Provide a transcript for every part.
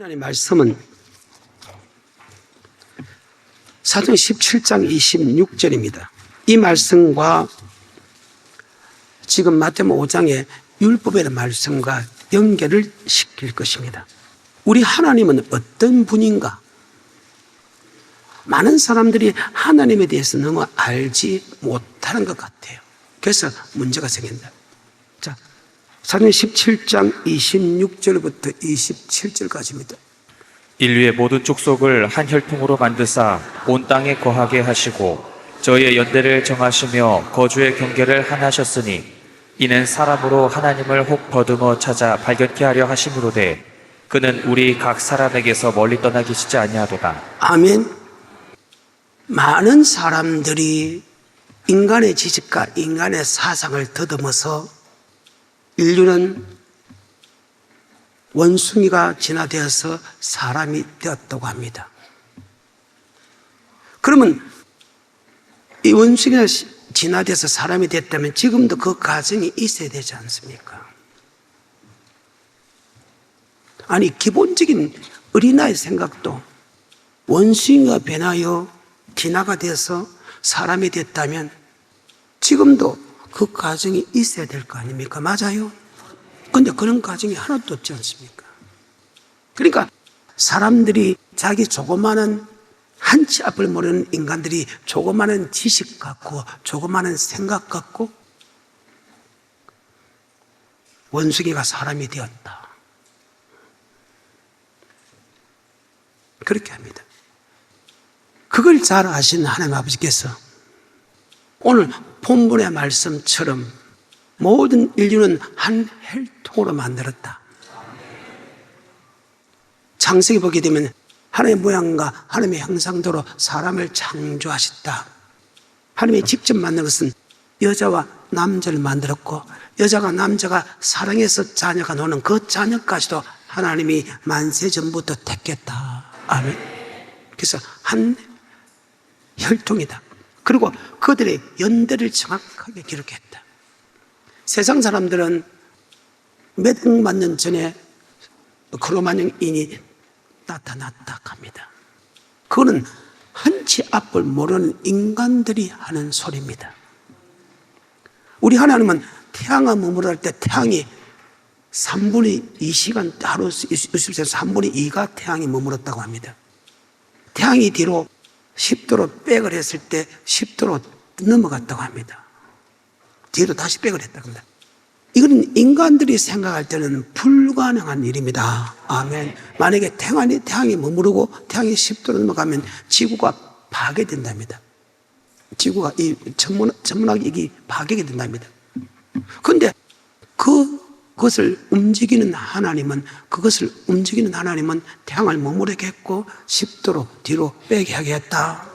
하나님의 말씀은 사도행 17장 26절입니다. 이 말씀과 지금 마태복음 5장의 율법의 말씀과 연결을 시킬 것입니다. 우리 하나님은 어떤 분인가? 많은 사람들이 하나님에 대해서 너무 알지 못하는 것 같아요. 그래서 문제가 생긴다. 자, 사도행 17장 26절부터 27절까지입니다. 인류의 모든 족속을 한 혈통으로 만드사 온 땅에 거하게 하시고 저희의 연대를 정하시며 거주의 경계를 하나셨으니 이는 사람으로 하나님을 혹 더듬어 찾아 발견케 하려 하심으로되 그는 우리 각 사람에게서 멀리 떠나 계시지 아니하도다. 아멘. 많은 사람들이 인간의 지식과 인간의 사상을 더듬어서 인류는 원숭이가 진화되어서 사람이 되었다고 합니다. 그러면 이 원숭이가 진화돼서 사람이 됐다면 지금도 그 과정이 있어야 되지 않습니까? 아니, 기본적인 어린아이 생각도 원숭이가 변하여 진화가 돼서 사람이 됐다면 지금도 그 과정이 있어야 될 거 아닙니까? 맞아요? 근데 그런 과정이 하나도 없지 않습니까? 그러니까 사람들이 자기 조그마한 한치 앞을 모르는 인간들이 조그마한 지식 갖고 조그마한 생각 갖고 원숭이가 사람이 되었다. 그렇게 합니다. 그걸 잘 아시는 하나님 아버지께서 오늘 본문의 말씀처럼 모든 인류는 한 혈통으로 만들었다. 창세기 보게 되면 하나님의 모양과 하나님의 형상대로 사람을 창조하셨다. 하나님이 직접 만든 것은 여자와 남자를 만들었고 여자가 남자가 사랑해서 자녀가 노는 그 자녀까지도 하나님이 만세전부터 택했다. 아멘. 그래서 한 혈통이다. 그리고 그들의 연대를 정확하게 기록했다. 세상 사람들은 몇 억만 년 전에 크로마뇽인이 나타났다 합니다. 그거는 한치 앞을 모르는 인간들이 하는 소리입니다. 우리 하나님은 태양을 머무를 때 태양이 3분의 2시간 하루 60세에서 3분의 2가 태양이 머물렀다고 합니다. 태양이 뒤로 10도로 백을 했을 때 10도로 넘어갔다고 합니다. 뒤로 다시 백을 했다고 합니다. 이건 인간들이 생각할 때는 불가능한 일입니다. 아멘. 만약에 태양이 머무르고 태양이 10도로 넘어가면 지구가 파괴된답니다. 지구가 천문학이 이게 파괴가 된답니다. 그런데 그것을 움직이는 하나님은 태양을 머무르게 했고 10도로 뒤로 빼게 하게 했다.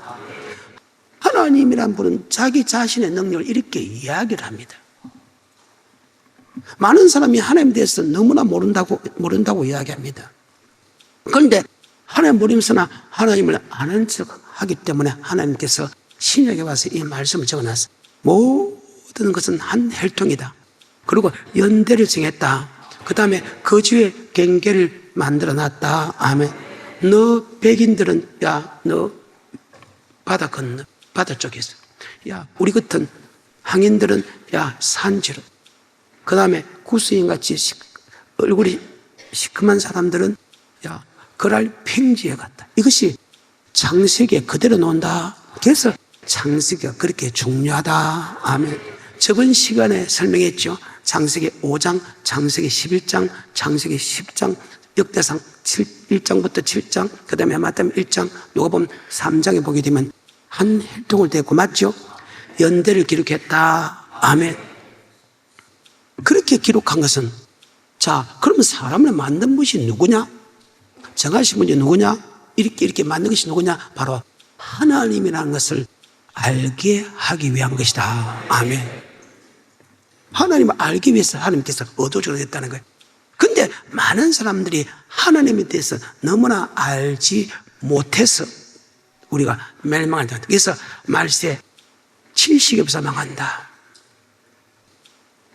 하나님이란 분은 자기 자신의 능력을 이렇게 이야기를 합니다. 많은 사람이 하나님에 대해서 너무나 모른다고 이야기합니다. 그런데 하나님 모르면서나 하나님을 아는 척 하기 때문에 하나님께서 신약에 와서 이 말씀을 적어놨어요. 모든 것은 한 혈통이다. 그리고 연대를 정했다. 그 다음에 거주의 경계를 만들어놨다. 아멘. 너 백인들은 너 바다 건너 바다 쪽에서 우리 같은 항인들은 산지로 그 다음에 구스인같이 얼굴이 시큼한 사람들은 거랄 평지에 갔다. 이것이 창세기에 그대로 놓는다. 그래서 창세기가 그렇게 중요하다. 아멘. 저번 시간에 설명했죠. 창세기 5장, 창세기 11장, 창세기 10장, 역대상 1장부터 7장, 그 다음에 마태복음 1장, 요거보면 3장에 보게 되면 한 혈통을 댔고, 맞죠? 연대를 기록했다. 아멘. 그렇게 기록한 것은, 자, 그러면 사람을 만든 분이 누구냐? 정하신 분이 누구냐? 이렇게 만든 것이 누구냐? 바로 하나님이라는 것을 알게 하기 위한 것이다. 아멘. 하나님을 알기 위해서 하나님께서 어두워지게 됐다는 거예요. 근데 많은 사람들이 하나님에 대해서 너무나 알지 못해서 우리가 멸망한다. 그래서 말세 70이 없어 망한다.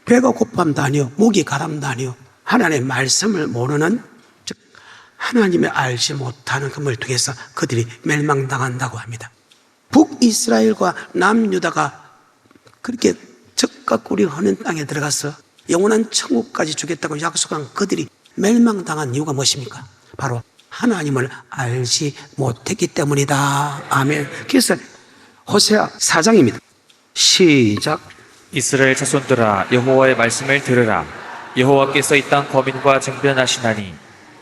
배가 고픔도 아니요 목이 가람도 아니요 하나님의 말씀을 모르는, 즉 하나님을 알지 못하는 그걸 통해서 그들이 멸망당한다고 합니다. 북이스라엘과 남유다가 그렇게 적과 꿀이 흐는 땅에 들어가서 영원한 천국까지 주겠다고 약속한 그들이 멸망당한 이유가 무엇입니까? 바로 하나님을 알지 못했기 때문이다. 아멘. 그래서 호세아 4장입니다. 시작. 이스라엘 자손들아 여호와의 말씀을 들으라. 여호와께서 이 땅 거민과 쟁변하시나니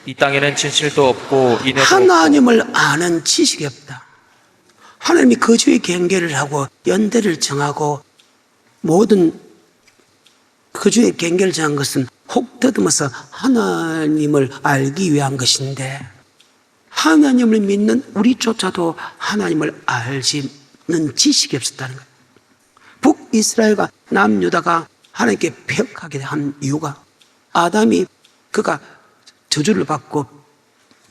이 땅에는 진실도 없고 인애도 하나님을 아는 지식이 없다. 하나님이 거주의 경계를 하고 연대를 정하고 모든 거주의 경계를 정한 것은 혹 더듬어서 하나님을 알기 위한 것인데 하나님을 믿는 우리조차도 하나님을 알지는 지식이 없었다는 거예요. 북이스라엘과 남유다가 하나님께 폐역하게 한 이유가 아담이 그가 저주를 받고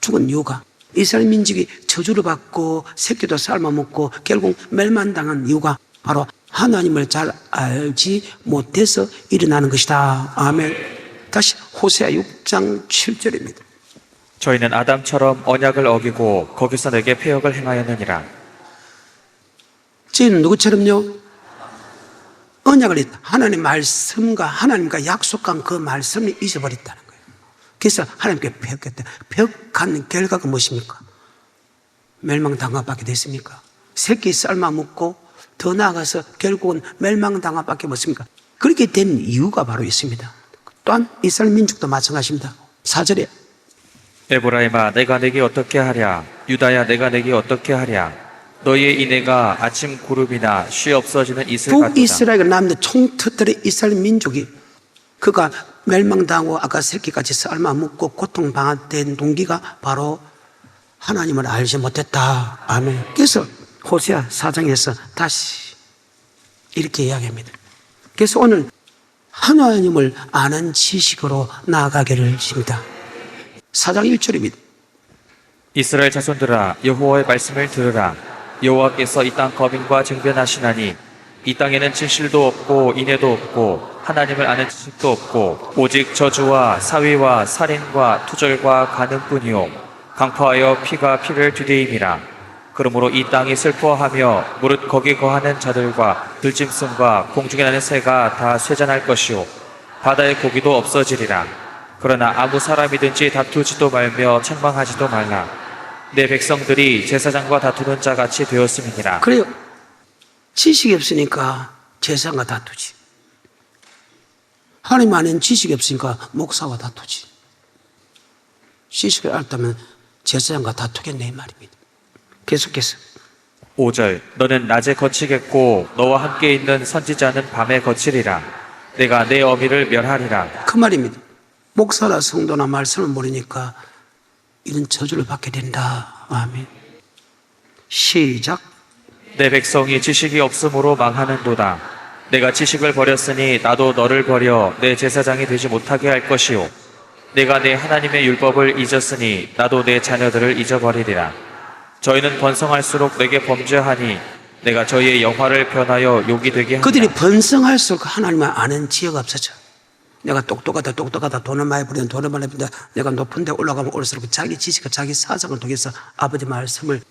죽은 이유가 이스라엘 민족이 저주를 받고 새끼도 삶아먹고 결국 멸망당한 이유가 바로 하나님을 잘 알지 못해서 일어나는 것이다. 아멘. 다시 호세아 6장 7절입니다. 저희는 아담처럼 언약을 어기고 거기서 내게 폐역을 행하였느니라. 저희는 누구처럼요? 언약을 하나님의 말씀과 하나님과 약속한 그 말씀을 잊어버렸다는 거예요. 그래서 하나님께 폐역했다. 폐역한 결과가 무엇입니까? 멸망당하밖에 됐습니까? 새끼 삶아먹고 더 나아가서 결국은 멸망당하밖에 없습니까? 그렇게 된 이유가 바로 있습니다. 또한 이스라엘 민족도 마찬가지입니다. 4절에 에브라임아 내가 내게 어떻게 하랴. 유다야 내가 내게 어떻게 하랴. 너희의 인애가 아침 구름이나 쉬 없어지는 이슬 같도다. 북이스라엘과 남들 총터들의 이스라엘 민족이 그가 멸망당하고 아까 새끼까지 삶아먹고 고통당한 동기가 바로 하나님을 알지 못했다. 아멘. 그래서 호세아 4장에서 다시 이렇게 이야기합니다. 그래서 오늘 하나님을 아는 지식으로 나아가기를 십니다. 4장 1절입니다. 이스라엘 자손들아 여호와의 말씀을 들으라. 여호와께서 이 땅 거민과 쟁변하시나니 이 땅에는 진실도 없고 인애도 없고 하나님을 아는 지식도 없고 오직 저주와 사위와 살인과 투절과 간음뿐이요 강포하여 피가 피를 뒤대임이라. 그러므로 이 땅이 슬퍼하며 무릇 거기 거하는 자들과 들짐승과 공중에 나는 새가 다 쇠잔할 것이요 바다의 고기도 없어지리라. 그러나 아무 사람이든지 다투지도 말며 책망하지도 말라. 내 백성들이 제사장과 다투는 자같이 되었음이니라. 그래요. 지식이 없으니까 제사장과 다투지. 하나님 아는 지식이 없으니까 목사와 다투지. 지식을 알다면 제사장과 다투겠네 이 말입니다. 계속해서 5절 너는 낮에 거치겠고 너와 함께 있는 선지자는 밤에 거치리라. 내가 내 어미를 멸하리라. 그 말입니다. 목사나 성도나 말씀을 모르니까 이런 저주를 받게 된다. 아멘. 시작. 내 백성이 지식이 없으므로 망하는도다. 내가 지식을 버렸으니 나도 너를 버려 내 제사장이 되지 못하게 할 것이요 내가 내 하나님의 율법을 잊었으니 나도 내 자녀들을 잊어버리리라. 저희는 번성할수록 내게 범죄하니 내가 저희의 영화를 변하여 욕이 되게 하리라. 그들이 번성할수록 하나님을 아는 지혜가 없어져. 내가 똑똑하다 돈을 많이 버리는 돈을 많이 버린다. 내가 높은 데 올라가면 올수록 자기 지식과 자기 사상을 통해서 아버지 말씀을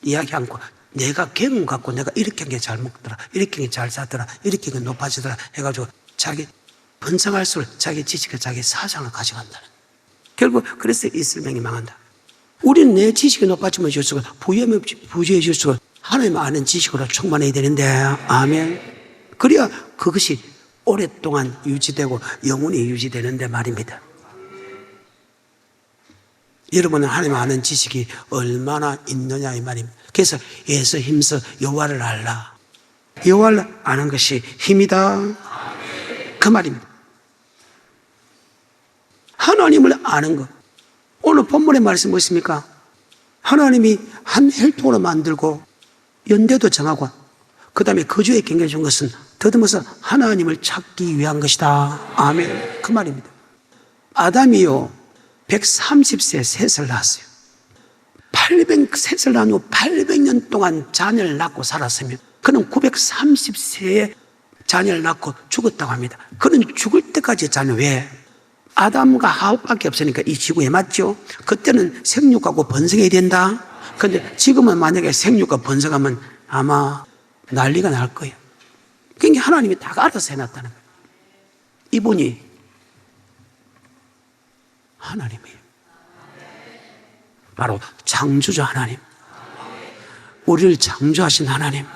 이야기하고 내가 경험 갖고 내가 이렇게 한 게 잘 먹더라, 이렇게 한 게 잘 사더라, 이렇게 한 게 높아지더라 해가지고 자기 번성할수록 자기 지식과 자기 사상을 가져간다는. 결국 그래서 이슬명이 망한다. 우리는 내 지식이 높아지면 줄수록 부유하면 부유해 줄수록 하나님 아는 지식으로 충만해야 되는데 아멘. 그래야 그것이 오랫동안 유지되고 영원히 유지되는데 말입니다. 여러분은 하나님 아는 지식이 얼마나 있느냐 이 말입니다. 그래서 애써 힘써 여호와를 알라. 여호와를 아는 것이 힘이다. 그 말입니다. 하나님을 아는 것. 오늘 본문의 말씀이 무엇입니까? 하나님이 한 혈통으로 만들고 연대도 정하고 그 다음에 거주의 경계를 준 것은 더듬어서 하나님을 찾기 위한 것이다. 아멘. 그 말입니다. 아담이요 130세 셋을 낳았어요. 800셋을 낳은 후 800년 동안 자녀를 낳고 살았으면 그는 930세에 자녀를 낳고 죽었다고 합니다. 그는 죽을 때까지 자녀 왜? 아담과 하와밖에 없으니까 이 지구에 맞죠? 그때는 생육하고 번성해야 된다. 근데 지금은 만약에 생육과 번성하면 아마 난리가 날 거예요. 그러니까 하나님이 다 알아서 해놨다는 거예요. 이분이 하나님이에요. 바로 창조주 하나님. 우리를 창조하신 하나님.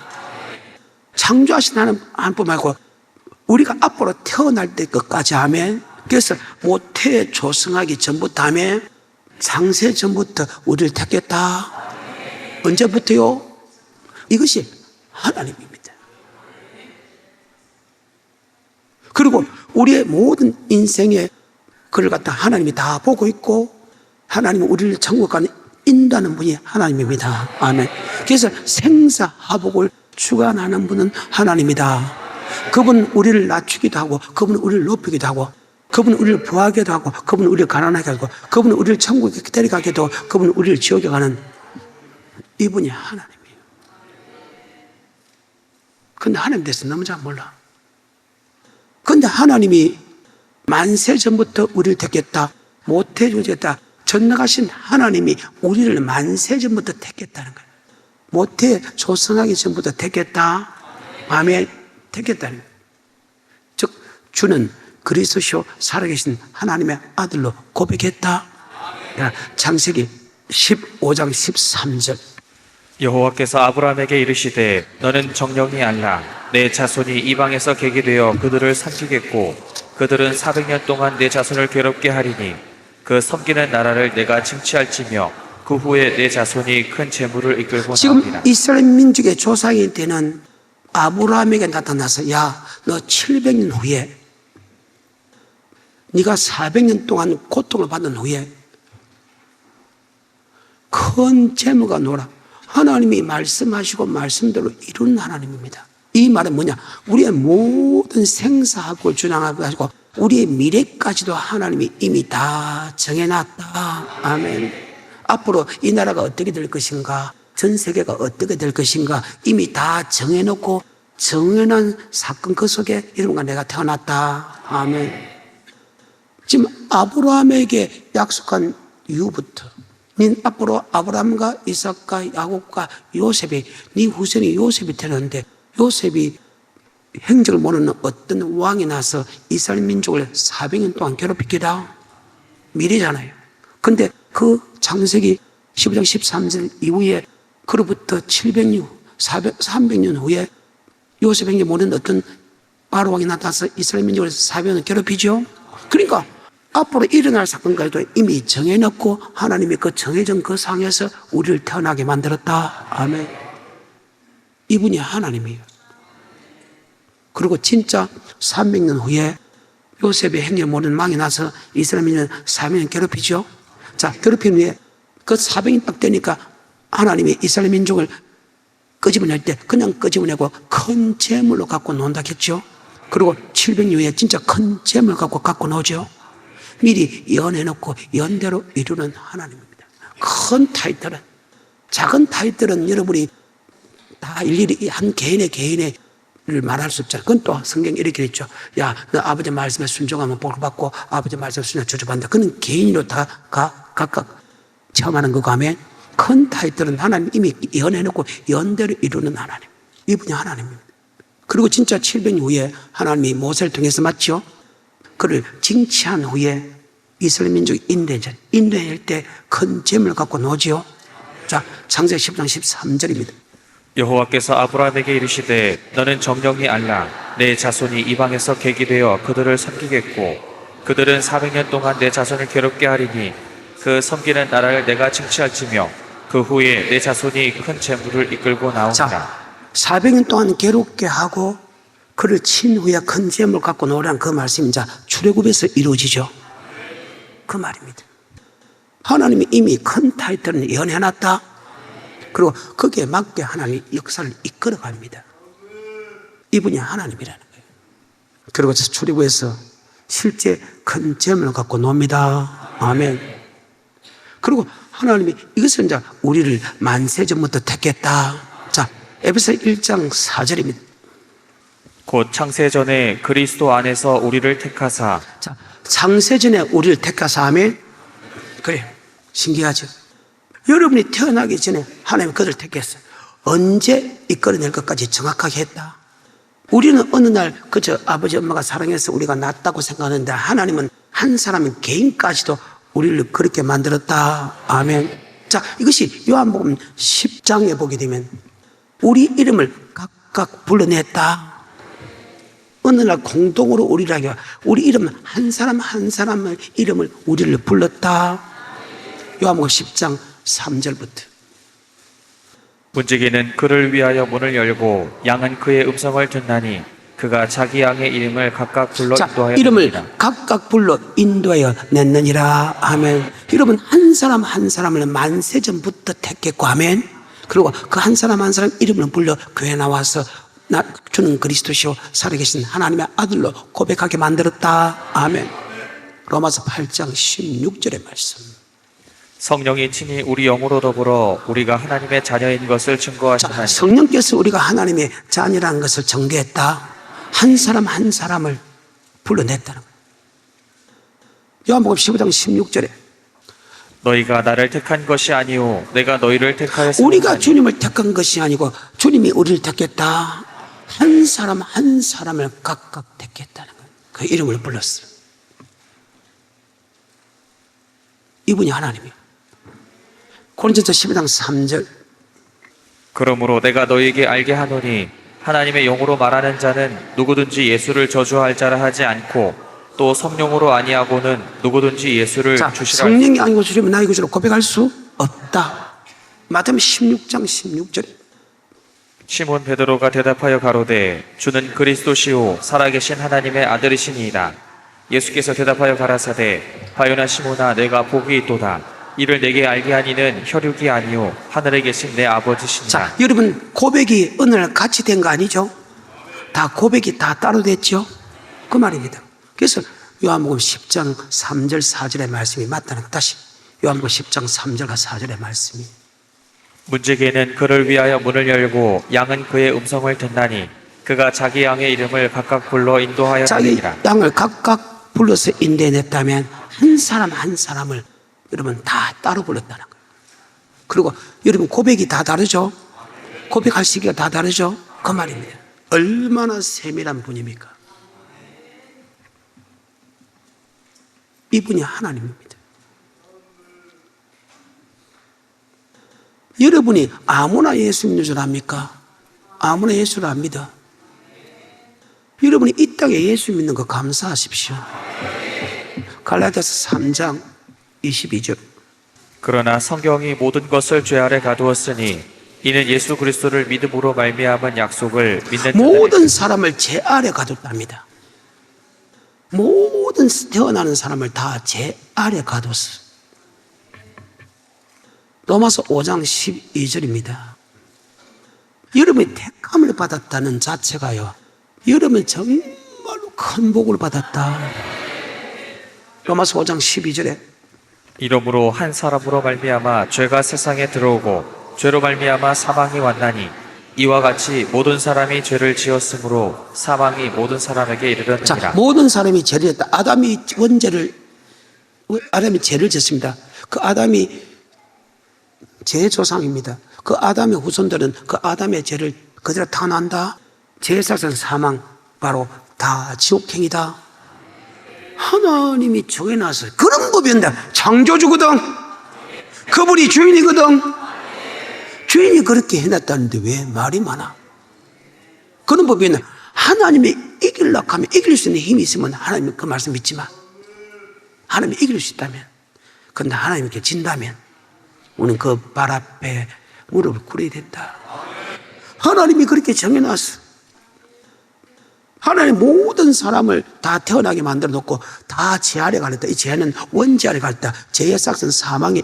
창조하신 하나님뿐 말고 우리가 앞으로 태어날 때 것까지 하면, 그래서 모태 조성하기 전부터 하면 창세 전부터 우리를 택했다. 언제부터요? 이것이 하나님입니다. 그리고 우리의 모든 인생의 그를 갖다 하나님이 다 보고 있고, 하나님은 우리를 천국 가는 인도하는 분이 하나님입니다. 아멘. 그래서 생사화복을 주관하는 분은 하나님이다. 그분은 우리를 낮추기도 하고, 그분은 우리를 높이기도 하고, 그분은 우리를 부하게도 하고, 그분은 우리를 가난하게 하고, 그분은 우리를 천국에 데려가게도 하고, 그분은 우리를 지옥에 가는 이분이 하나님이에요. 근데 하나님 대해서 너무 잘 몰라. 근데 하나님이 만세 전부터 우리를 택했다. 모태 조제했다. 전능하신 하나님이 우리를 만세 전부터 택했다는 거예요. 모태 조성하기 전부터 택했다. 아멘. 택했다는 거예요. 즉 주는 그리스도시요 살아계신 하나님의 아들로 고백했다. 창세기 15장 13절. 여호와께서 아브라함에게 이르시되 너는 정령이 알라. 내 자손이 이방에서 객이 되어 그들을 삼키겠고 그들은 400년 동안 내 자손을 괴롭게 하리니 그 섬기는 나라를 내가 칭취할지며 그 후에 내 자손이 큰 재물을 이끌고 지금 나오리라. 이스라엘 민족의 조상일 때는 아브라함에게 나타나서 야, 너 700년 후에 네가 400년 동안 고통을 받은 후에 큰 재물가 노라. 하나님이 말씀하시고 말씀대로 이루는 하나님입니다. 이 말은 뭐냐? 우리의 모든 생사학을 주장하고 우리의 미래까지도 하나님이 이미 다 정해놨다. 아멘. 앞으로 이 나라가 어떻게 될 것인가, 전 세계가 어떻게 될 것인가 이미 다 정해놓고 정해놓은 사건 그 속에 이름과 내가 태어났다. 아멘. 지금 아브라함에게 약속한 이후부터 네 앞으로 아브라함과 이삭과 야곱과 요셉이 네 후손이 요셉이 되는데 요셉이 행적을 모르는 어떤 왕이 나서 이스라엘 민족을 400년 동안 괴롭히기다. 미래잖아요. 근데 그 창세기 15장 13절 이후에 그로부터 700년, 300년 후에 요셉 행적 모르는 어떤 바로 왕이 나타나서 이스라엘 민족을 400년 괴롭히죠. 그러니까 앞으로 일어날 사건까지도 이미 정해놓고 하나님이 그 정해진 그 상에서 우리를 태어나게 만들었다. 아멘. 이분이 하나님이에요. 그리고 진짜 300년 후에 요셉의 행렬 모르는 망이 나서 이스라엘 민족을 400년 괴롭히죠. 자, 괴롭힌 후에 그 400년 딱 되니까 하나님이 이스라엘 민족을 끄집어낼 때 그냥 끄집어내고 큰 재물로 갖고 논다 했죠. 그리고 700년 후에 진짜 큰 재물 갖고 나오죠. 미리 연해놓고 연대로 이루는 하나님입니다. 큰 타이틀은, 작은 타이틀은 여러분이 다 일일이 한 개인의 말할 수 없잖아요. 그건 또 성경에 이렇게 했죠. 야, 너 아버지 말씀에 순종하면 복 받고 아버지 말씀에 순종하면 저주받는다. 그는 개인으로 다 각각 체험하는 거고 하면 큰 타이틀은 하나님 이미 연해놓고 연대로 이루는 하나님. 이분이 하나님입니다. 그리고 진짜 700년 후에 하나님이 모세를 통해서 맞죠? 그를 징치한 후에 이스라엘 민족이 인도할 때 큰 재물을 갖고 노지요. 자, 창세기 10장 13절입니다. 여호와께서 아브라함에게 이르시되 너는 정령이 알라. 내 자손이 이방에서 객이 되어 그들을 섬기겠고 그들은 400년 동안 내 자손을 괴롭게 하리니 그 섬기는 나라를 내가 칭취할지며 그 후에 내 자손이 큰 재물을 이끌고 나오리라. 자, 400년 동안 괴롭게 하고 그를 친 후에 큰 재물을 갖고 노란 그 말씀이 자 출애굽에서 이루어지죠. 그 말입니다. 하나님이 이미 큰 타이틀을 예언해놨다. 그리고 거기에 맞게 하나님이 역사를 이끌어갑니다. 이분이 하나님이라는 거예요. 그리고 출애굽에서 실제 큰 재물을 갖고 놉니다. 아멘. 그리고 하나님이 이것을 이제 우리를 만세 전부터 택했다. 자, 에베소 1장 4절입니다. 곧 창세 전에 그리스도 안에서 우리를 택하사. 자, 창세전에 우리를 택하사 아멘. 그래, 신기하죠? 여러분이 태어나기 전에 하나님이 그들을 택했어요. 언제 이끌어낼 것까지 정확하게 했다. 우리는 어느 날 그저 아버지 엄마가 사랑해서 우리가 낫다고 생각하는데 하나님은 한 사람 개인까지도 우리를 그렇게 만들었다. 아멘. 자, 이것이 요한복음 10장에 보게 되면 우리 이름을 각각 불러냈다. 어느 날 공동으로 우리라고 우리 이름 한 사람 한 사람의 이름을 우리를 불렀다. 요한복음 10장 3절부터. 문지기는 그를 위하여 문을 열고 양은 그의 음성을 듣나니 그가 자기 양의 이름을 각각 불러 자, 인도하여 이름을 냅니다. 각각 불러 인도하여 냈느니라. 아멘. 여러분 한 사람 한 사람을 만세전부터 택했고 아멘. 그리고 그 한 사람 한 사람 이름을 불러 교회에 나와서 주는 그리스도시요 살아계신 하나님의 아들로 고백하게 만들었다. 아멘. 로마서 8장 16절의 말씀. 성령이 친히 우리 영으로 더불어 우리가 하나님의 자녀인 것을 자, 증거하시나니 성령께서 우리가 하나님의 자녀라는 것을 전개했다. 한 사람 한 사람을 불러냈다는 거예요. 요한복음 15장 16절에 너희가 나를 택한 것이 아니오 내가 너희를 택하였으니 우리가 주님을 택한 것이 아니고 주님이 우리를 택했다. 한 사람 한 사람을 각각 택했다는 거예요. 그 이름을 불렀어요. 이분이 하나님이에요. 고린도서 12장 3절. 그러므로 내가 너희에게 알게 하노니 하나님의 영으로 말하는 자는 누구든지 예수를 저주할 자라 하지 않고 또 성령으로 아니하고는 누구든지 예수를 자, 주시라. 성령이 아니고 주님은 나의 구주로 고백할 수 없다. 마태복음 16장 16절에 시몬 베드로가 대답하여 가로되 주는 그리스도시요 살아계신 하나님의 아들이시니이다. 예수께서 대답하여 가라사대 바요나 시몬아 내가 복이 있도다. 이를 내게 알게 하니는 혈육이 아니요 하늘에 계신 내 아버지시니라. 자, 여러분 고백이 어느 날 같이 된 거 아니죠? 다 고백이 다 따로 됐죠? 그 말입니다. 그래서 요한복음 10장 3절 4절의 말씀이 맞다는 거. 다시 요한복음 10장 3절과 4절의 말씀이. 문지기는 그를 위하여 문을 열고 양은 그의 음성을 듣나니 그가 자기 양의 이름을 각각 불러 인도하여 자기 다니니라. 양을 각각 불러서 인도해냈다면 한 사람 한 사람을 여러분 다 따로 불렀다는 거예요. 그리고 여러분 고백이 다 다르죠? 고백할 시기가 다 다르죠? 그 말입니다. 얼마나 세밀한 분입니까? 이분이 하나님입니다. 여러분이 아무나 예수 믿는 줄 압니까? 아무나 예수를 안 믿어. 여러분이 이 땅에 예수 믿는 거 감사하십시오. 갈라디아서 3장 22절. 그러나 성경이 모든 것을 죄 아래 가두었으니 이는 예수 그리스도를 믿음으로 말미암은 약속을 믿는 모든 사람을 죄 아래 가뒀답니다. 모든 태어나는 사람을 다 죄 아래 가뒀어. 로마서 5장 12절입니다. 여러분이 택함을 받았다는 자체가요, 여러분 정말로 큰 복을 받았다. 로마서 5장 12절에 이러므로 한 사람으로 말미암아 죄가 세상에 들어오고 죄로 말미암아 사망이 왔나니 이와 같이 모든 사람이 죄를 지었으므로 사망이 모든 사람에게 이르렀느니라. 자, 모든 사람이 죄를 했다. 아담이 죄를 졌습니다. 그 아담이 죄의 조상입니다. 그 아담의 후손들은 그 아담의 죄를 그대로 탄한다. 죄의 삭은 사망, 바로 다 지옥행이다. 하나님이 정해놨어요. 그런 법이었는데 창조주거든. 그분이 주인이거든. 주인이 그렇게 해놨다는데 왜 말이 많아? 그런 법이었는데 하나님이 이기려고 하면 이길 수 있는 힘이 있으면 하나님 그 말씀 믿지 마. 하나님이 이길 수 있다면, 그런데 하나님께 진다면 우리는 그 발 앞에 무릎을 꿇어야 된다. 하나님이 그렇게 정해놨어. 하나님 모든 사람을 다 태어나게 만들어 놓고 다 죄 아래 갈렸다. 이 죄는 원죄 아래 갈렸다. 죄의 삭은 사망에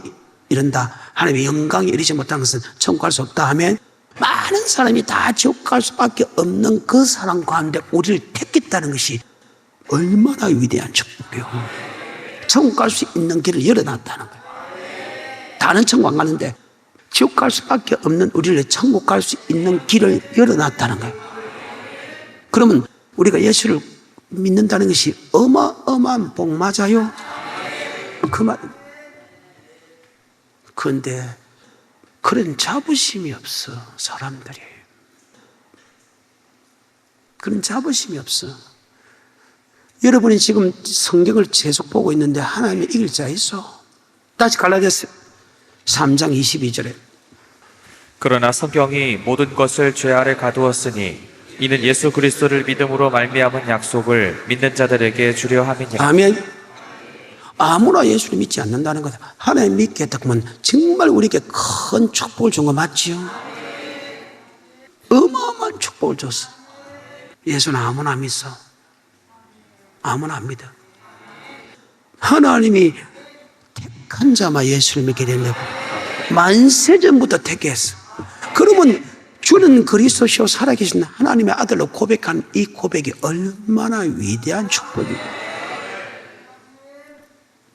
이른다. 하나님의 영광에 이르지 못한 것은 천국 갈 수 없다 하면 많은 사람이 다 지옥 갈 수밖에 없는 그 사람 가운데 우리를 택했다는 것이 얼마나 위대한 축복이요. 천국 갈 수 있는 길을 열어놨다는 거예요. 다른 천국 안 가는데 지옥 갈 수밖에 없는 우리를 천국 갈 수 있는 길을 열어놨다는 거예요. 그러면 우리가 예수를 믿는다는 것이 어마어마한 복 맞아요. 그 말. 그런데 그런 자부심이 없어, 사람들이. 그런 자부심이 없어. 여러분이 지금 성경을 계속 보고 있는데 하나님이 이길 자 있어. 다시 갈라디아서 3장 22절에 그러나 성경이 모든 것을 죄 아래 가두었으니 이는 예수 그리스도를 믿음으로 말미암은 약속을 믿는 자들에게 주려 함이니라. 아멘. 아무나 예수를 믿지 않는다는 거다. 하나님 믿겠다 그러면 정말 우리에게 큰 축복을 준 거 맞지요? 어마어마한 축복을 줬어. 예수는 아무나 믿어. 아무나 안 믿어. 하나님이 택한 자만 예수를 믿게 된다고. 만세 전부터 택했어. 그러면 주는 그리스도시요 살아계신 하나님의 아들로 고백한 이 고백이 얼마나 위대한 축복이고.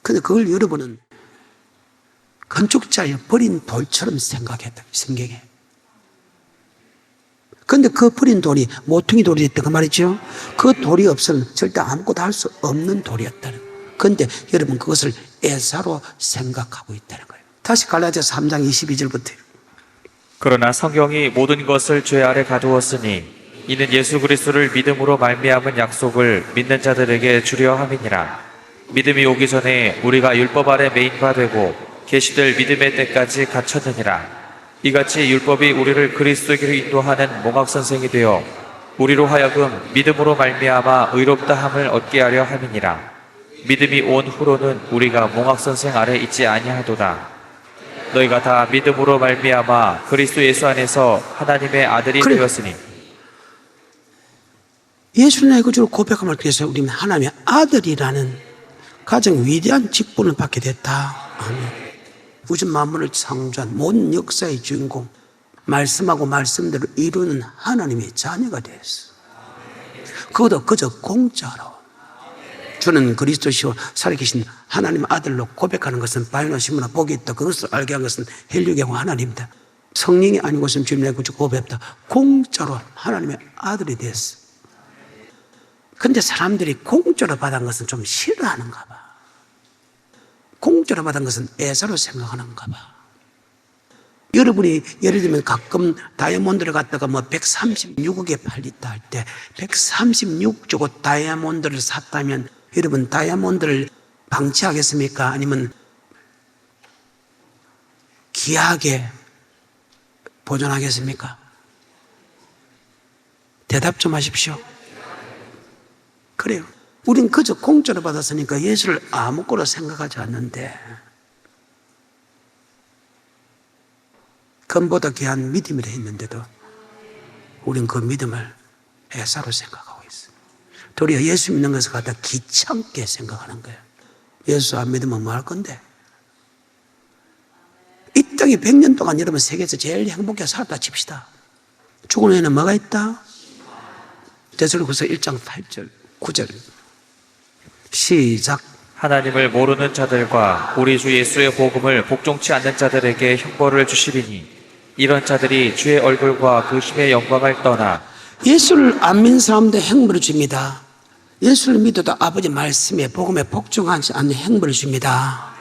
근데 그걸 여러분은 건축자의 버린 돌처럼 생각했다. 성경에. 근데 그 버린 돌이 모퉁이 돌이 됐다 그 말이죠. 그 돌이 없으면 절대 아무것도 할 수 없는 돌이었다는 거예요. 근데 여러분 그것을 애사로 생각하고 있다는 거예요. 다시 갈라디아서 3장 22절부터. 그러나 성경이 모든 것을 죄 아래 가두었으니 이는 예수 그리스도를 믿음으로 말미암은 약속을 믿는 자들에게 주려 함이니라. 믿음이 오기 전에 우리가 율법 아래 매인 바 되고 계시될 믿음의 때까지 갇혔느니라. 이같이 율법이 우리를 그리스도에게로 인도하는 몽학선생이 되어 우리로 하여금 믿음으로 말미암아 의롭다 함을 얻게 하려 함이니라. 믿음이 온 후로는 우리가 몽학선생 아래 있지 아니하도다. 너희가 다 믿음으로 말미암아 그리스도 예수 안에서 하나님의 아들이 그래. 되었으니. 예수를 내 구주로 고백함을 통해서 우리는 하나님의 아들이라는 가장 위대한 직분을 받게 됐다. 아멘. 우주 만물을 창조한 모든 역사의 주인공, 말씀하고 말씀대로 이루는 하나님의 자녀가 됐어. 그것도 그저 공짜로. 주는 그리스도시요 살아계신 하나님 아들로 고백하는 것은 바이노시무나 복이 있다. 그것을 알게 한 것은 헬류계고 하나님이다. 성령이 아니고서는 주님의 구주 고백했다. 공짜로 하나님의 아들이 됐어. 근데 사람들이 공짜로 받은 것은 좀 싫어하는가 봐. 공짜로 받은 것은 애사로 생각하는가 봐. 여러분이 예를 들면 가끔 다이아몬드를 갖다가 뭐 136억에 팔렸다 할 때 136조고 다이아몬드를 샀다면 여러분 다이아몬드를 방치하겠습니까? 아니면 귀하게 보존하겠습니까? 대답 좀 하십시오. 그래요. 우린 그저 공짜로 받았으니까 예수를 아무거나 생각하지 않는데 금보다 귀한 믿음이라 했는데도 우린 그 믿음을 애사로 생각하고 있어요. 도리어 예수 믿는 것을 갖다 귀찮게 생각하는 거예요. 예수 안 믿으면 뭐 할 건데? 이 땅에 100년 동안 여러분 세계에서 제일 행복하게 살았다 칩시다. 죽은 후에는 뭐가 있다? 데살로니가서 1장 8절 9절 시작. 하나님을 모르는 자들과 우리 주 예수의 복음을 복종치 않는 자들에게 형벌을 주시리니 이런 자들이 주의 얼굴과 그 힘의 영광을 떠나. 예수를 안 믿는 사람들 행벌을 줍니다. 예수를 믿어도 아버지 말씀에 복음에 복종하지 않는 행벌을 줍니다.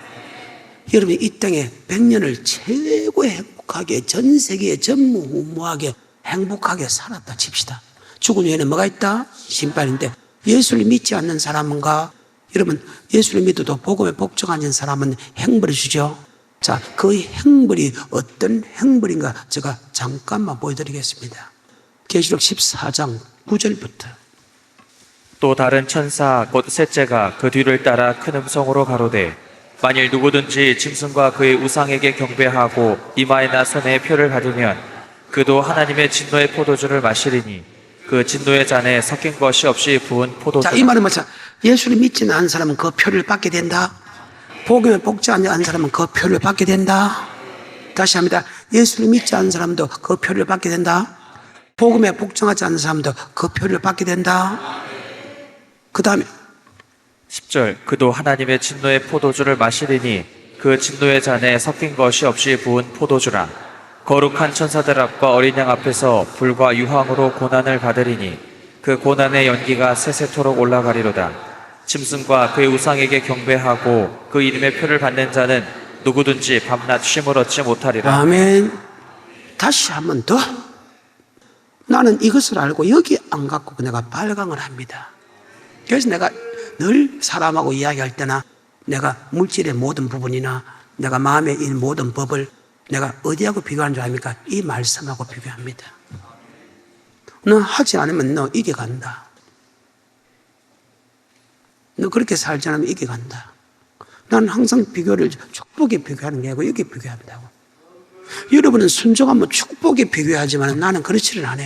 여러분 이 땅에 100년을 최고 행복하게 전 세계에 전무후무하게 행복하게 살았다 칩시다. 죽은 후에는 뭐가 있다? 심판인데 예수를 믿지 않는 사람은가? 여러분 예수를 믿어도 복음에 복종하는 사람은 행벌을 주죠. 자, 그 행벌이 어떤 행벌인가 제가 잠깐만 보여드리겠습니다. 계시록 14장 9절부터. 또 다른 천사 곧 셋째가 그 뒤를 따라 큰 음성으로 가로되 만일 누구든지 짐승과 그의 우상에게 경배하고 이마에나 손에 표를 받으면 그도 하나님의 진노의 포도주를 마시리니 그 진노의 잔에 섞인 것이 없이 부은 포도주라. 자, 이 말은 뭐죠? 예수를 믿지 않는 사람은 그 표를 받게 된다. 복음에 복종하지 않는 사람은 그 표를 받게 된다. 다시 합니다. 예수를 믿지 않는 사람도 그 표를 받게 된다. 복음에 복종하지 않는 사람도 그 표를 받게 된다. 그 다음에 10절 그도 하나님의 진노의 포도주를 마시리니 그 진노의 잔에 섞인 것이 없이 부은 포도주라. 거룩한 천사들 앞과 어린 양 앞에서 불과 유황으로 고난을 받으리니 그 고난의 연기가 세세토록 올라가리로다. 짐승과 그의 우상에게 경배하고 그 이름의 표를 받는 자는 누구든지 밤낮 쉼을 얻지 못하리라. 아멘. 다시 한 번 더. 나는 이것을 알고 여기 안 갖고 내가 발광을 합니다. 그래서 내가 늘 사람하고 이야기할 때나 내가 물질의 모든 부분이나 내가 마음에 있는 모든 법을 내가 어디하고 비교하는 줄 압니까? 이 말씀하고 비교합니다. 너 하지 않으면 너 이겨간다. 너 그렇게 살지 않으면 이겨간다. 나는 항상 비교를 축복에 비교하는 게 아니고 여기 비교한다고. 여러분은 순종하면 축복에 비교하지만 나는 그렇지를 않아.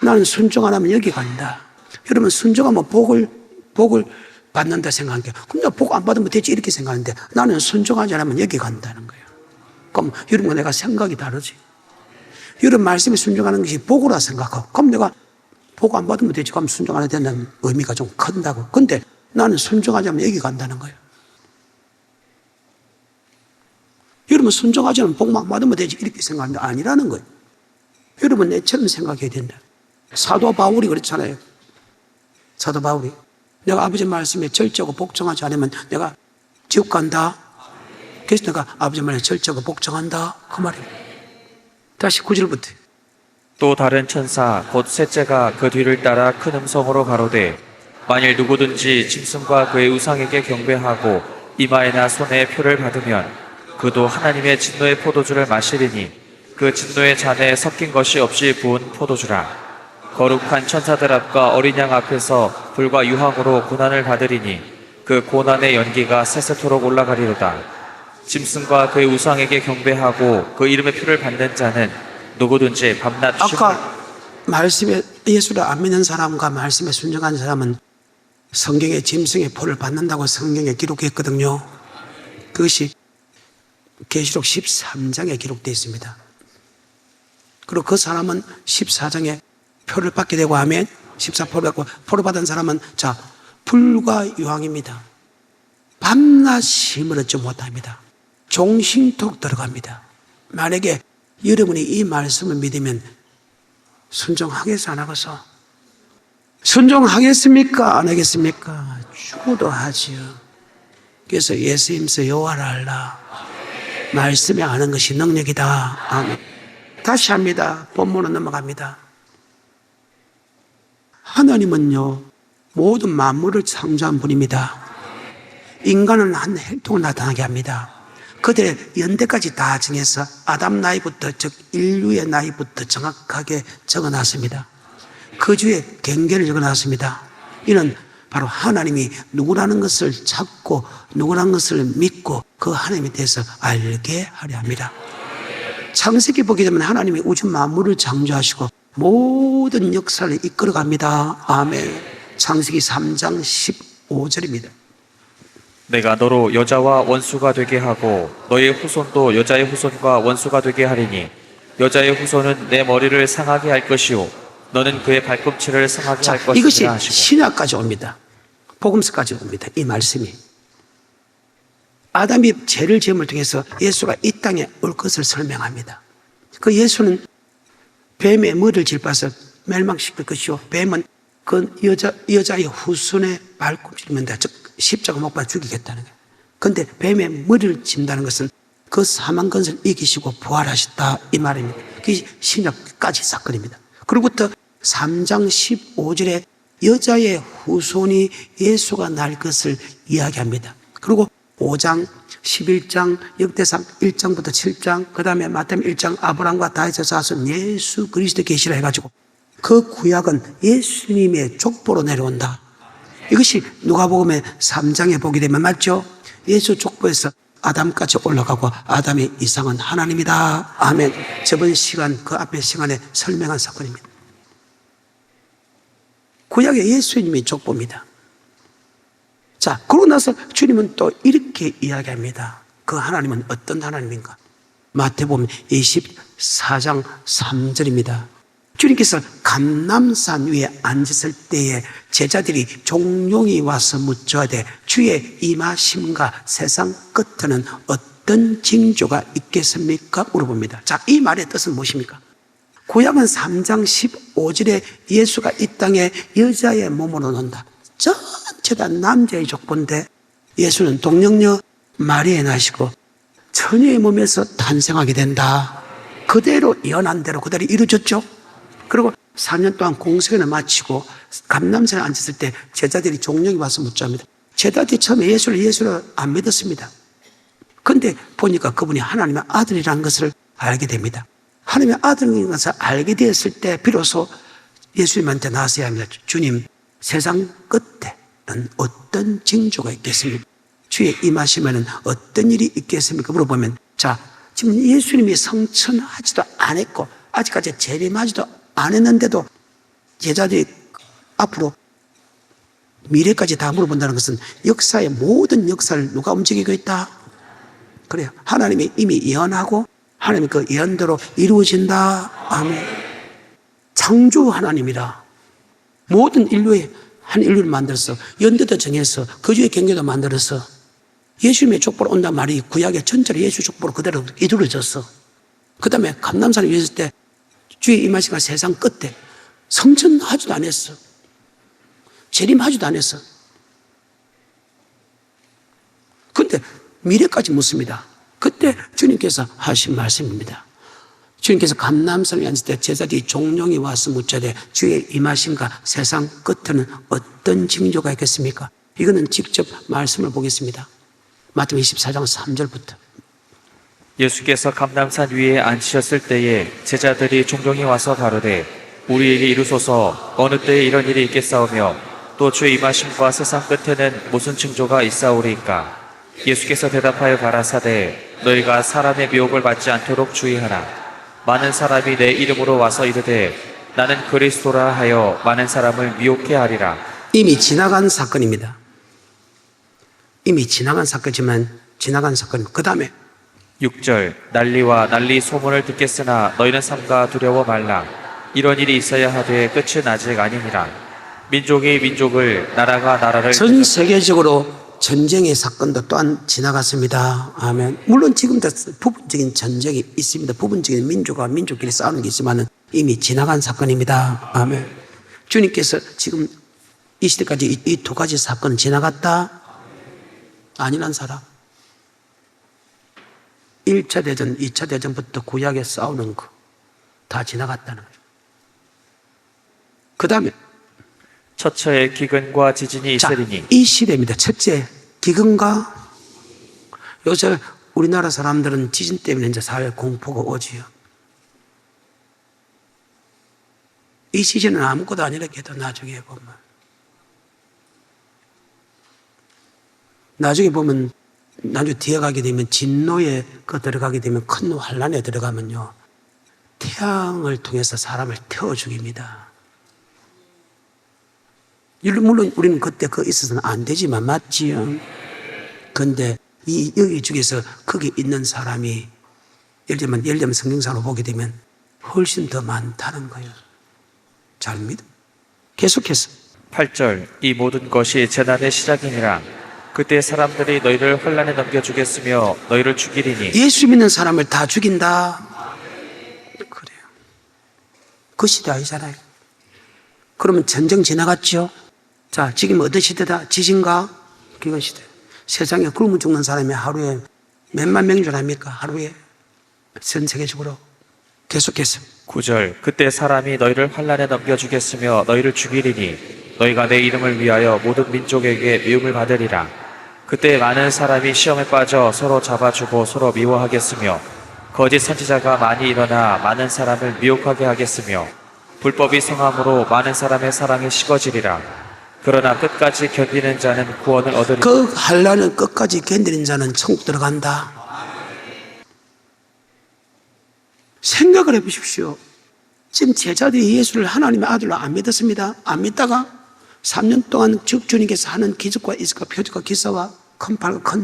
나는 순종 안 하면 여기 간다. 여러분 순종하면 복을 받는다 생각하는 그럼 복 안 받으면 되지 이렇게 생각하는데 나는 순종하지 않으면 여기 간다는 거예요. 그럼 여러분과 내가 생각이 다르지. 여러분 말씀에 순종하는 것이 복으라 생각하고 그럼 내가 복 안 받으면 되지 그럼 순종 안 해야 된다는 의미가 좀 큰다고. 근데 나는 순종하지 않으면 여기 간다는 거예요. 여러분 순종하지 않으면 복만 받으면 되지 이렇게 생각하는데 아니라는 거예요. 여러분 내처럼 생각해야 된다. 사도 바울이 그렇잖아요. 사도 바울이 내가 아버지 말씀에 절제하고 복종하지 않으면 내가 지옥 간다. 그래서 내가 아버지 말씀에 절제하고 복종한다. 그 말이에요. 다시 9절부터. 또 다른 천사 곧 셋째가 그 뒤를 따라 큰 음성으로 가로되 만일 누구든지 짐승과 그의 우상에게 경배하고 이마에나 손에 표를 받으면 그도 하나님의 진노의 포도주를 마시리니 그 진노의 잔에 섞인 것이 없이 부은 포도주라. 거룩한 천사들 앞과 어린 양 앞에서 불과 유황으로 고난을 받으리니 그 고난의 연기가 세세토록 올라가리로다. 짐승과 그의 우상에게 경배하고 그 이름의 표를 받는 자는 누구든지 밤낮 아까 말씀에 예수를 안 믿는 사람과 말씀에 순종한 사람은 성경에 짐승의 표를 받는다고 성경에 기록했거든요. 그것이 계시록 13장에 기록되어 있습니다. 그리고 그 사람은 14장에 표를 받게 되고 하면 14표를 받고 표를 받은 사람은 자 불과 유황입니다. 밤낮 쉼을 얻지 못합니다. 종신토록 들어갑니다. 만약에 여러분이 이 말씀을 믿으면 순종하겠어 안 하겠어? 순종하겠습니까? 안 하겠습니까? 죽어도 하지요. 그래서 예수님서 여호와를 알라. 말씀에 아는 것이 능력이다. 아멘. 다시 합니다. 본문으로 넘어갑니다. 하나님은요 모든 만물을 창조한 분입니다. 인간은 한 혈통을 나타나게 합니다. 그들의 연대까지 다 정해서 아담 나이부터 즉 인류의 나이부터 정확하게 적어놨습니다. 그 주에 경계를 적어놨습니다. 이는 바로 하나님이 누구라는 것을 찾고 누구라는 것을 믿고 그 하나님에 대해서 알게 하려 합니다. 창세기 보게 되면 하나님이 우주 만물을 창조하시고 모든 역사를 이끌어갑니다. 아멘. 창세기 3장 15절입니다. 내가 너로 여자와 원수가 되게 하고 너의 후손도 여자의 후손과 원수가 되게 하리니 여자의 후손은 내 머리를 상하게 할 것이요 너는 그의 발꿈치를 상하게 할 것이라 이것이 하시고. 신약까지 옵니다. 복음서까지 옵니다. 이 말씀이 아담이 죄를 지음을 통해서 예수가 이 땅에 올 것을 설명합니다. 그 예수는 뱀의 머리를 짚어서 멸망시킬 것이요 뱀은 그 여자의 후손의 발꿈치를 맨다. 즉 십자가 못 박아 죽이겠다는 거예요. 그런데 뱀의 머리를 짚는다는 것은 그 사망 권세를 이기시고 부활하셨다 이 말입니다. 그게 신약까지 사건입니다. 그로부터 3장 15절에 여자의 후손이 예수가 날 것을 이야기합니다. 그리고 5장, 11장, 역대상 1장부터 7장, 그 다음에 마태복음 1장 아브라함과 다윗의 자손 예수 그리스도 계시라 해가지고 그 구약은 예수님의 족보로 내려온다. 이것이 누가복음의 3장에 보게 되면 맞죠? 예수 족보에서 아담까지 올라가고 아담의 이상은 하나님이다. 아멘. 저번 시간 그 앞에 시간에 설명한 사건입니다. 구약의 예수님이 족보입니다. 자, 그러고 나서 주님은 또 이렇게 이야기합니다. 그 하나님은 어떤 하나님인가? 마태복음 24장 3절입니다. 주님께서 감람산 위에 앉으실 때에 제자들이 종용이 와서 묻자되 주의 임하심과 세상 끝에는 어떤 징조가 있겠습니까? 물어봅니다. 자, 이 말의 뜻은 무엇입니까? 구약은 3장 15절에 예수가 이 땅에 여자의 몸으로 논다. 전체 다 남자의 족보인데 예수는 동정녀 마리아에 나시고 처녀의 몸에서 탄생하게 된다. 그대로 예언한 대로 그대로 이루어졌죠. 그리고 4년 동안 공생을 마치고 감람산에 앉았을 때 제자들이 종령이 와서 묻자합니다. 제자들이 처음에 예수를 안 믿었습니다. 그런데 보니까 그분이 하나님의 아들이라는 것을 알게 됩니다. 하나님의 아들인 것을 알게 되었을 때 비로소 예수님한테 나서야 합니다. 주님, 세상 끝에는 어떤 징조가 있겠습니까? 주의 임하시면 어떤 일이 있겠습니까? 물어보면, 자, 지금 예수님이 성천하지도 않았고 아직까지 재림하지도 않았는데도 제자들이 앞으로 미래까지 다 물어본다는 것은 역사의 모든 역사를 누가 움직이고 있다? 그래요. 하나님이 이미 예언하고 하나님이 그 예언대로 이루어진다. 아멘. 창조 하나님이라 모든 인류의 한 인류를 만들어서 연대도 정해서 거주의 경계도 만들어서 예수님의 족보로 온단 말이 구약의 전체로 예수 족보로 그대로 이루어졌어. 그 다음에 감람산에 있을 때 주의 임하시가 세상 끝에 성천하지도 않았어. 재림하지도 않았어. 그런데 미래까지 묻습니다. 그때 주님께서 하신 말씀입니다. 주님께서 감람산에 앉을 때 제자들이 종령이 와서 묻자되 주의 임하신가 세상 끝에는 어떤 징조가 있겠습니까? 이거는 직접 말씀을 보겠습니다. 마태복음 24장 3절부터. 예수께서 감람산 위에 앉으셨을 때에 제자들이 종종이 와서 가로되 우리에게 이루소서 어느 때에 이런 일이 있겠사오며 또 주의 임하심과 세상 끝에는 무슨 징조가 있사오리이까? 예수께서 대답하여 가라사대 너희가 사람의 미혹을 받지 않도록 주의하라. 많은 사람이 내 이름으로 와서 이르되 나는 그리스도라 하여 많은 사람을 미혹해 하리라. 이미 지나간 사건입니다. 이미 지나간 사건이지만 지나간 사건. 그 다음에 6절 난리와 난리 소문을 듣겠으나 너희는 삼가 두려워 말라. 이런 일이 있어야 하되 끝은 아직 아니니라. 민족이 민족을 나라가 나라를 전 세계적으로 전쟁의 사건도 또한 지나갔습니다. 아멘. 물론 지금도 부분적인 전쟁이 있습니다. 부분적인 민족과 민족끼리 싸우는 게 있지만 이미 지나간 사건입니다. 아멘. 주님께서 지금 이 시대까지 이 두 가지 사건은 지나갔다? 아니란 사람. 1차 대전, 2차 대전부터 구약에 싸우는 거 다 지나갔다는 거죠. 그 다음에 처처에 기근과 지진이 있으리니. 이 시대입니다. 첫째, 기근과 요새 우리나라 사람들은 지진 때문에 이제 사회 공포가 오지요. 이 시즌은 아무것도 아니라 해도 나중에 보면 나중에 뒤에 가게 되면 진노에 들어가게 되면 큰 환란에 들어가면요 태양을 통해서 사람을 태워 죽입니다. 물론 우리는 그때 있어서는 안 되지만 맞지요. 그런데 여기 중에서 거기 있는 사람이 예를 들면 성경상으로 보게 되면 훨씬 더 많다는 거예요. 잘 믿어. 계속해서 8절 이 모든 것이 재난의 시작이니라. 그때 사람들이 너희를 환란에 넘겨주겠으며 너희를 죽이리니. 예수 믿는 사람을 다 죽인다. 그래요. 그 시대 아니잖아요. 그러면 전쟁 지나갔죠. 자, 지금 어떤 시대다? 지진과 기근 시대. 세상에 굶어 죽는 사람이 하루에 몇만 명인 줄 압니까? 하루에 전 세계적으로. 계속해서 9절 그때 사람이 너희를 환란에 넘겨주겠으며 너희를 죽이리니 너희가 내 이름을 위하여 모든 민족에게 미움을 받으리라. 그때 많은 사람이 시험에 빠져 서로 잡아주고 서로 미워하겠으며 거짓 선지자가 많이 일어나 많은 사람을 미혹하게 하겠으며 불법이 성함으로 많은 사람의 사랑이 식어지리라. 그러나 끝까지 견디는 자는 구원을 얻으리라. 그 환란을 끝까지 견디는 자는 천국 들어간다. 생각을 해보십시오. 지금 제자들이 예수를 하나님의 아들로 안 믿었습니다. 안 믿다가 3년 동안 주님께서 하는 기적과 이적과 표적과 기사와 큰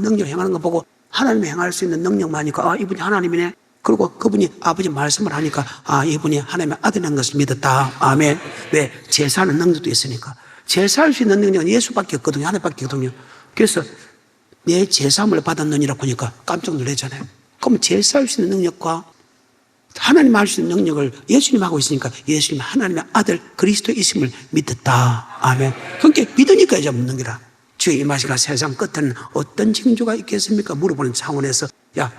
능력을 행하는 거 보고 하나님이 행할 수 있는 능력만 하니까 이분이 하나님이네. 그리고 그분이 아버지 말씀을 하니까 이분이 하나님의 아들이라는 것을 믿었다. 아멘. 왜? 제사하는 능력도 있으니까. 제사할 수 있는 능력은 예수밖에 없거든요. 하나님밖에 없거든요. 그래서 내 제사함을 받았느니라고 하니까 깜짝 놀랐잖아요. 그럼 제사할 수 있는 능력과 하나님 할 수 있는 능력을 예수님 하고 있으니까 예수님 하나님의 아들 그리스도이심을 믿었다. 아멘. 그러니까 믿으니까 이제 묻는 거라. 주의 임하시가 세상 끝에는 어떤 징조가 있겠습니까? 물어보는 차원에서 야,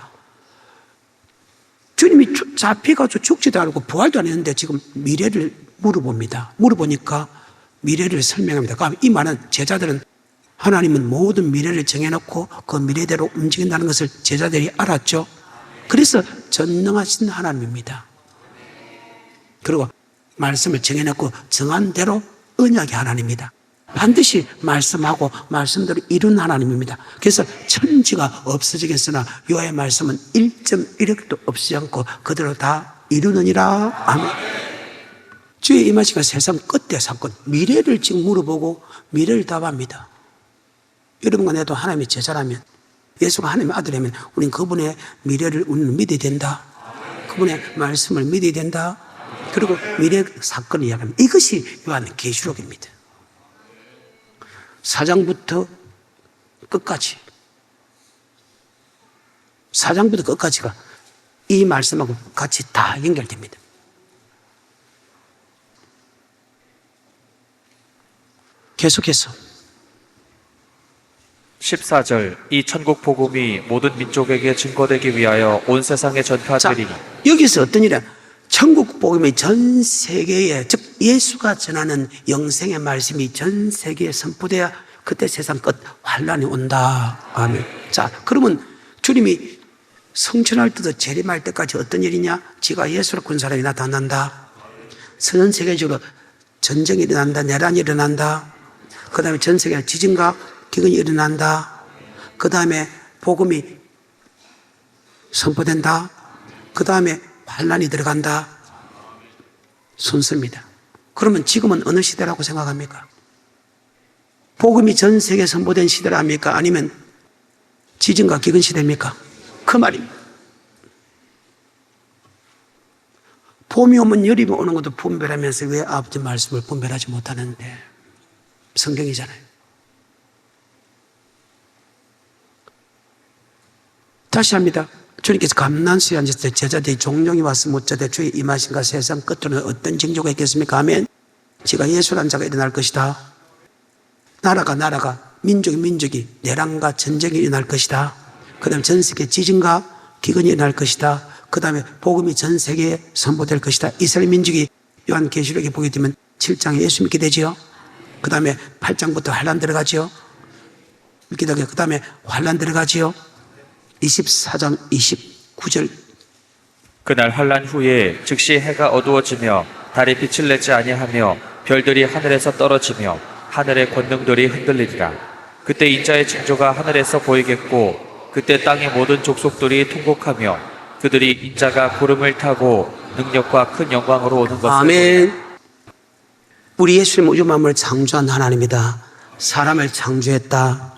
주님이 잡혀가지고 죽지도 않고 부활도 안 했는데 지금 미래를 물어봅니다. 물어보니까 미래를 설명합니다. 그럼 이 말은 제자들은 하나님은 모든 미래를 정해놓고 그 미래대로 움직인다는 것을 제자들이 알았죠. 그래서 전능하신 하나님입니다. 그리고 말씀을 정해놓고 정한 대로 언약의 하나님입니다. 반드시 말씀하고 말씀대로 이룬 하나님입니다. 그래서 천지가 없어지겠으나 여호와의 말씀은 1.1획도 없지 않고 그대로 다 이루느니라. 아멘. 주의 임하시가 세상 끝의 사건, 미래를 지금 물어보고 미래를 답합니다. 여러분과 내도 하나님의 제자라면, 예수가 하나님의 아들이면 우리는 그분의 미래를 우리는 믿어야 된다. 그분의 말씀을 믿어야 된다. 그리고 미래 사건을 이야기합니다. 이것이 요한 계시록입니다. 4장부터 끝까지, 4장부터 끝까지가 이 말씀하고 같이 다 연결됩니다. 계속해서 14절 이 천국 복음이 모든 민족에게 증거되기 위하여 온 세상에 전파되리니. 여기서 어떤 일이야? 천국 복음이 전 세계에, 즉 예수가 전하는 영생의 말씀이 전 세계에 선포돼야 그때 세상 끝 환란이 온다. 아멘. 자, 그러면 주님이 성천할 때도 재림할 때까지 어떤 일이냐? 지가 예수로 군 사람이 나타난다. 전 세계적으로 전쟁이 일어난다. 내란이 일어난다. 그 다음에 전 세계 지진과 기근이 일어난다. 그 다음에 복음이 선포된다. 그 다음에 환란이 들어간다. 순서입니다. 그러면 지금은 어느 시대라고 생각합니까? 복음이 전 세계에 선포된 시대랍니까? 아니면 지진과 기근 시대입니까? 그 말입니다. 봄이 오면 여름이 오는 것도 분별하면서 왜 아버지 말씀을 분별하지 못하는데? 성경이잖아요. 다시 합니다. 주님께서 감난수에 앉았을 때 제자들이 종종이 와서 묻자되 주의 임하신가 세상 끝으로는 어떤 징조가 있겠습니까? 하면 지가 예수란 자가 일어날 것이다. 나라가 민족이 내란과 전쟁이 일어날 것이다. 그 다음에 전 세계 지진과 기근이 일어날 것이다. 그 다음에 복음이 전 세계에 선포될 것이다. 이스라엘 민족이 요한계시록에 보게 되면 7장에 예수 믿게 되지요. 그 다음에 8장부터 환란 들어가지요. 믿게 되게 그 다음에 환란 들어가지요. 24장 29절 그날 환란 후에 즉시 해가 어두워지며 달이 빛을 내지 아니하며 별들이 하늘에서 떨어지며 하늘의 권능들이 흔들리리라. 그때 인자의 징조가 하늘에서 보이겠고 그때 땅의 모든 족속들이 통곡하며 그들이 인자가 구름을 타고 능력과 큰 영광으로 오는 것을 아멘. 우리 예수님 우주 만물을 창조한 하나님이다. 사람을 창조했다.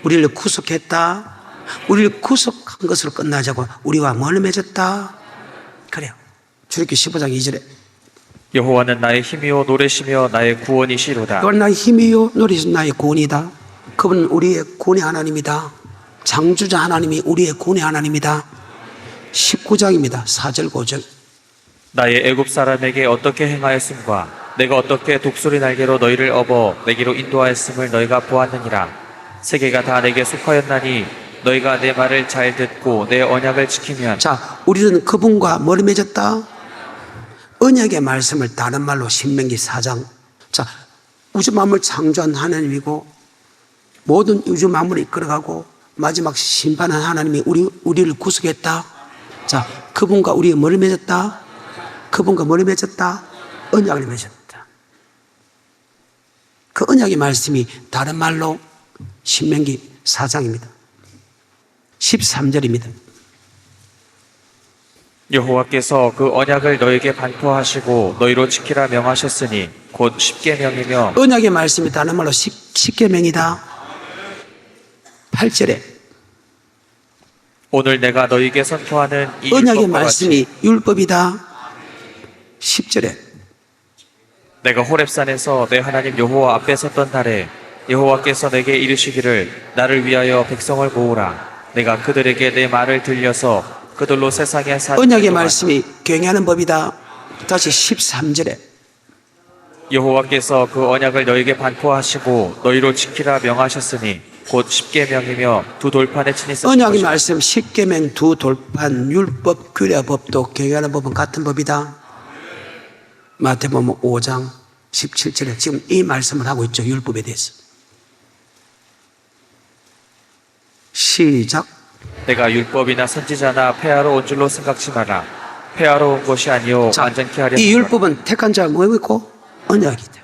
우리를 구속했다. 우리를 구속한 것으로 끝나자고 우리와 뭘 맺었다? 그래요. 출애굽기 15장 2절에 여호와는 나의 힘이요 노래시며 나의 구원이시로다. 또한 나의 힘이요 노래시며 나의 구원이다. 그분은 우리의 구원의 하나님이다. 창조자 하나님이 우리의 구원의 하나님이다. 19장입니다. 4절 5절 나의 애굽 사람에게 어떻게 행하였음과 내가 어떻게 독수리 날개로 너희를 업어 내게로 인도하였음을 너희가 보았느니라. 세계가 다 내게 속하였나니 너희가 내 말을 잘 듣고 내 언약을 지키면. 자, 우리는 그분과 뭘 맺었다? 언약의 말씀을 다른 말로 신명기 4장. 자, 우주 만물 창조한 하나님이고 모든 우주 만물을 이끌어가고 마지막 심판한 하나님이 우리를 구속했다. 자, 그분과 우리가 뭘 맺었다? 그분과 뭘 맺었다? 언약을 맺었다. 그 언약의 말씀이 다른 말로 신명기 4장입니다. 13절입니다. 여호와께서 그 언약을 너에게 반포하시고 너희로 지키라 명하셨으니 곧 십계명이며. 언약의 말씀이 다른 말로 십계명이다. 8절에 오늘 내가 너희에게 선포하는 이 언약의 율법과 말씀이 같이 율법이다. 10절에 내가 호렙산에서 내 하나님 여호와 앞에 섰던 날에 여호와께서 내게 이르시기를 나를 위하여 백성을 모으라. 내가 그들에게 내 말을 들려서 그들로 세상에 산 언약의 동안 말씀이 경외하는 법이다. 다시 13절에 여호와께서 그 언약을 너에게 반포하시고 너희로 지키라 명하셨으니 곧 십계명이며 두 돌판에 친히 쓰신 언약의 것이다. 말씀, 십계명, 두 돌판, 율법, 규례법도 경외하는 법은 같은 법이다. 마태복음 5장 17절에 지금 이 말씀을 하고 있죠. 율법에 대해서. 시작. 내가 율법이나 선지자나 폐하러 온 줄로 생각지 마라. 폐하러 온 것이 아니요 자, 완전케 하려 이 함이라. 율법은 택한 자가 뭐고 있고? 언약이다.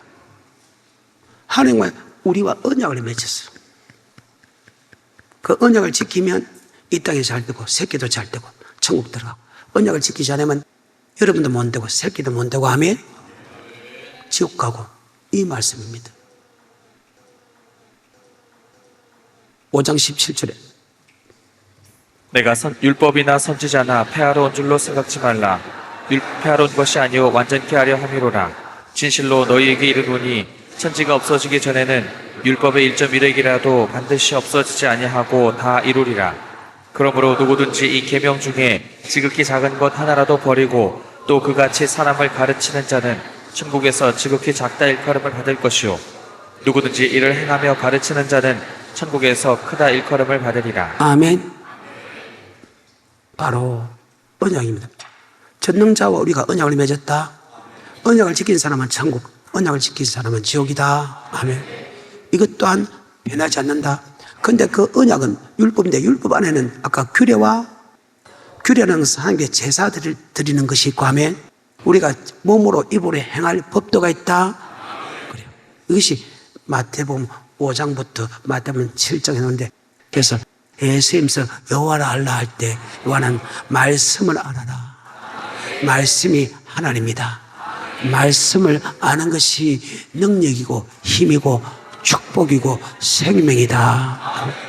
하나님과 우리와 언약을 맺었어. 그 언약을 지키면 이 땅에 잘 되고 새끼도 잘 되고 천국 들어가고, 언약을 지키지 않으면 여러분도 못 되고 새끼도 못 되고 하면 지옥 가고, 이 말씀입니다. 5장 17절에 내가 율법이나 선지자나 폐하러 온 줄로 생각지 말라. 폐하러 온 것이 아니요 완전케 하려 함이로라. 진실로 너희에게 이르노니 천지가 없어지기 전에는 율법의 1.1획이라도 반드시 없어지지 아니하고 다 이루리라. 그러므로 누구든지 이 계명 중에 지극히 작은 것 하나라도 버리고 또 그같이 사람을 가르치는 자는 천국에서 지극히 작다 일컬음을 받을 것이요 누구든지 이를 행하며 가르치는 자는 천국에서 크다 일컬음을 받으리라. 아멘. 바로 언약입니다. 전능자와 우리가 언약을 맺었다. 언약을 지킨 사람은 천국, 언약을 지킨 사람은 지옥이다. 아멘. 이것 또한 변하지 않는다. 그런데 그 언약은 율법인데, 율법 안에는 아까 규례는 하나님께 제사 드리는 것이 있고, 아멘. 우리가 몸으로 입으로 행할 법도가 있다. 그래요. 이것이 마태복음 5장부터 마태복음 7장에 나오는데, 그래서 예수님서 여호와를 알라 할 때 요한은 말씀을 알아라. 말씀이 하나님이다. 말씀을 아는 것이 능력이고 힘이고 축복이고 생명이다.